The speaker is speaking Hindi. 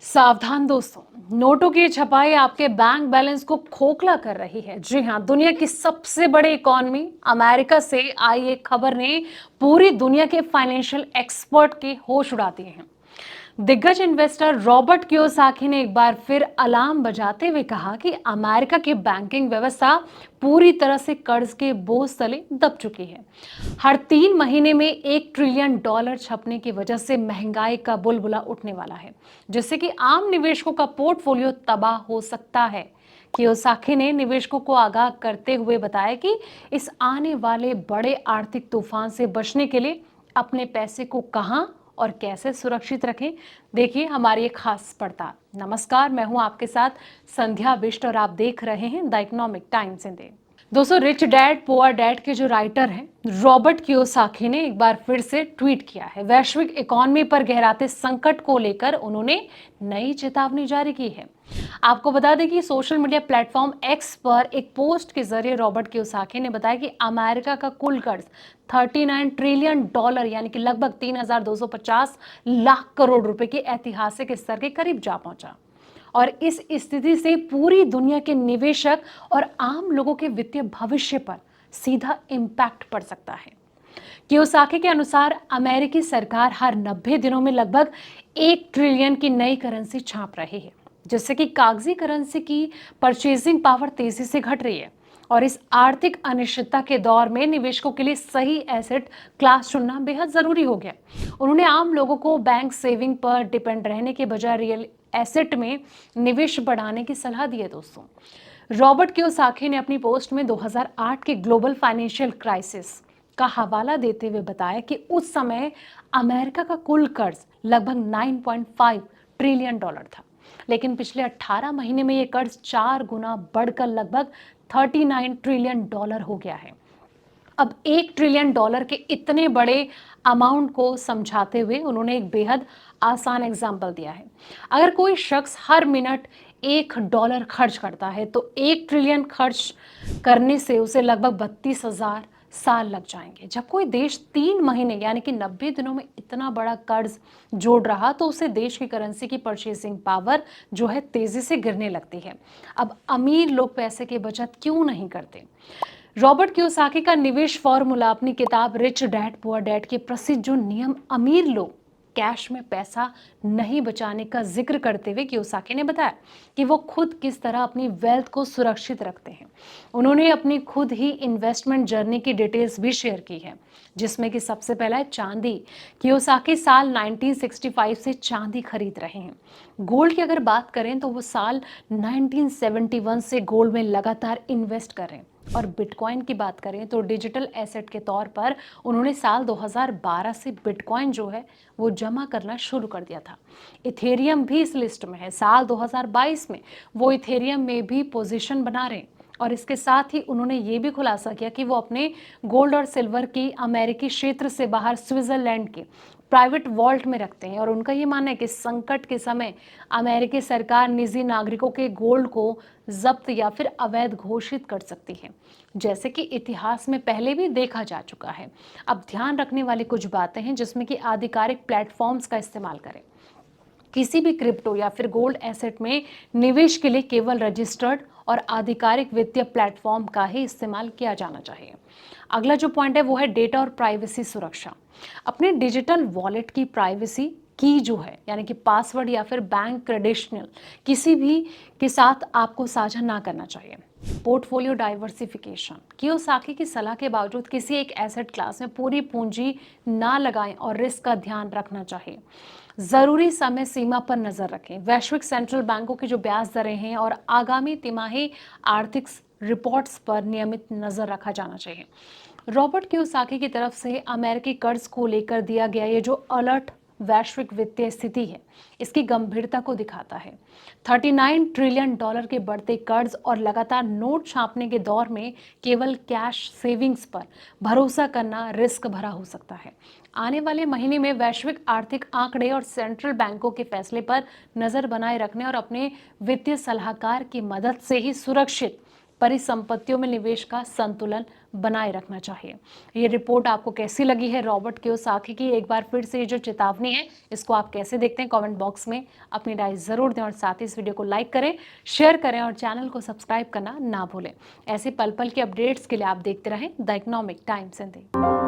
सावधान दोस्तों, नोटों की छपाई आपके बैंक बैलेंस को खोखला कर रही है। जी हाँ, दुनिया की सबसे बड़ी इकॉनमी अमेरिका से आई एक खबर ने पूरी दुनिया के फाइनेंशियल एक्सपर्ट के होश उड़ा दिए हैं। दिग्गज इन्वेस्टर रॉबर्ट कियोसाकी ने एक बार फिर अलार्म बजाते हुए कहा कि अमेरिका की बैंकिंग व्यवस्था पूरी तरह से कर्ज के बोझ तले दब चुकी है। हर 3 महीने में $1 ट्रिलियन छपने की वजह से महंगाई का बुलबुला उठने वाला है, जिससे कि आम निवेशकों का पोर्टफोलियो तबाह हो सकता है। कियोसाकी ने निवेशकों को आगाह करते हुए बताया कि इस आने वाले बड़े आर्थिक तूफान से बचने के लिए अपने पैसे को कहां और कैसे सुरक्षित रखें, देखिए हमारी एक खास पड़ताल। नमस्कार, मैं हूं आपके साथ संध्या बिष्ट और आप देख रहे हैं द इकोनॉमिक टाइम्स इंडिया। दोस्तों, रिच डैड पुअर डैड के जो राइटर हैं रॉबर्ट कियोसाकी ने एक बार फिर से ट्वीट किया है। वैश्विक इकोनॉमी पर गहराते संकट को लेकर उन्होंने नई चेतावनी जारी की है। आपको बता दें कि सोशल मीडिया प्लेटफॉर्म एक्स पर एक पोस्ट के जरिए रॉबर्ट कियोसाकी ने बताया कि अमेरिका का कुल कर्ज $39 ट्रिलियन यानी कि लगभग 3,250 लाख करोड़ रुपए के ऐतिहासिक स्तर के करीब जा पहुंचा और इस स्थिति से पूरी दुनिया के निवेशक और आम लोगों के वित्तीय भविष्य पर सीधा इम्पैक्ट पड़ सकता है। कियोसाकी के अनुसार अमेरिकी सरकार हर 90 दिनों में लगभग 1 ट्रिलियन की नई करेंसी छाप रही है, जिससे कि कागजी करेंसी की परचेजिंग पावर तेजी से घट रही है। और इस आर्थिक अनिश्चितता के दौर में निवेशकों के लिए सही एसेट क्लास चुनना बेहद जरूरी हो गया। उन्होंने आम लोगों को बैंक सेविंग पर डिपेंड रहने के बजाय रियल एसेट में निवेश बढ़ाने की सलाह दी है। दोस्तों, रॉबर्ट कियोसाकी ने अपनी पोस्ट में 2008 के ग्लोबल फाइनेंशियल क्राइसिस का हवाला देते हुए बताया कि उस समय अमेरिका का कुल कर्ज लगभग $9.5 ट्रिलियन था, लेकिन पिछले 18 महीने में यह कर्ज 4 गुना बढ़कर लगभग $39 ट्रिलियन हो गया है। अब $1 ट्रिलियन के इतने बड़े अमाउंट को समझाते हुए उन्होंने एक बेहद आसान एग्जाम्पल दिया है। अगर कोई शख्स हर मिनट $1 खर्च करता है तो 1 ट्रिलियन खर्च करने से उसे लगभग 32,000 साल लग जाएंगे। जब कोई देश 3 महीने यानी कि 90 दिनों में इतना बड़ा कर्ज जोड़ रहा तो उसे देश की करेंसी की परचेसिंग पावर जो है तेजी से गिरने लगती है। अब अमीर लोग पैसे की बचत क्यों नहीं करते? रॉबर्ट कियोसाकी का निवेश फॉर्मूला अपनी किताब रिच डैड पुअर डैड के प्रसिद्ध जो नियम अमीर लोग कैश में पैसा नहीं बचाने का जिक्र करते हुए कियोसाकी ने बताया कि वो खुद किस तरह अपनी वेल्थ को सुरक्षित रखते हैं। उन्होंने अपनी खुद ही इन्वेस्टमेंट जर्नी की डिटेल्स भी शेयर की है, जिसमें कि सबसे पहला है चांदी। कियोसाकी साल 1965 से चांदी खरीद रहे हैं। गोल्ड की अगर बात करें तो वो साल 1971 से गोल्ड में लगातार इन्वेस्ट कर रहे हैं। और बिटकॉइन की बात करें तो डिजिटल एसेट के तौर पर उन्होंने साल 2012 से बिटकॉइन जो है वो जमा करना शुरू कर दिया था। इथेरियम भी इस लिस्ट में है। साल 2022 में वो इथेरियम में भी पोजीशन बना रहे हैं। और इसके साथ ही उन्होंने ये भी खुलासा किया कि वो अपने गोल्ड और सिल्वर की अमेरिकी क्षेत्र से बाहर स्विट्जरलैंड के प्राइवेट वॉल्ट में रखते हैं। और उनका ये मानना है कि संकट के समय अमेरिकी सरकार निजी नागरिकों के गोल्ड को जब्त या फिर अवैध घोषित कर सकती है, जैसे कि इतिहास में पहले भी देखा जा चुका है। अब ध्यान रखने वाली कुछ बातें हैं, जिसमें कि आधिकारिक प्लेटफॉर्म्स का इस्तेमाल करें। किसी भी क्रिप्टो या फिर गोल्ड एसेट में निवेश के लिए केवल रजिस्टर्ड और आधिकारिक वित्तीय प्लेटफॉर्म का ही इस्तेमाल किया जाना चाहिए। अगला जो पॉइंट है वो है डेटा और प्राइवेसी सुरक्षा। अपने डिजिटल वॉलेट की प्राइवेसी की जो है यानी कि पासवर्ड या फिर बैंक क्रेडेंशियल किसी भी के साथ आपको साझा ना करना चाहिए। Portfolio diversification. कियोसाकी की सलाह के बावजूद किसी एक एसेट क्लास में पूरी पूंजी ना लगाएं और रिस्क का ध्यान रखना चाहिए। जरूरी समय सीमा पर नजर रखें। वैश्विक सेंट्रल बैंकों की जो ब्याज दरें हैं और आगामी तिमाही आर्थिक रिपोर्ट्स पर नियमित नजर रखा जाना चाहिए। रॉबर्ट कियोसाकी की तरफ से अमेरिकी कर्ज को लेकर दिया गया ये जो अलर्ट वैश्विक वित्तीय स्थिति है, इसकी गंभीरता को दिखाता है। $39 ट्रिलियन के बढ़ते कर्ज और लगातार नोट छापने के दौर में केवल कैश सेविंग्स पर भरोसा करना रिस्क भरा हो सकता है। आने वाले महीने में वैश्विक आर्थिक आंकड़े और सेंट्रल बैंकों के फैसले पर नजर बनाए रखने और अपने वित्तीय सलाहकार की मदद से ही सुरक्षित परिसंपत्तियों में निवेश का संतुलन बनाए रखना चाहिए। ये रिपोर्ट आपको कैसी लगी है रॉबर्ट कियोसाकी की? एक बार फिर से ये जो चेतावनी है इसको आप कैसे देखते हैं? कमेंट बॉक्स में अपनी राय जरूर दें और साथ ही इस वीडियो को लाइक करें, शेयर करें और चैनल को सब्सक्राइब करना ना भूलें। ऐसे पल पल के अपडेट्स के लिए आप देखते रहें द इकोनॉमिक टाइम्स हिंदी।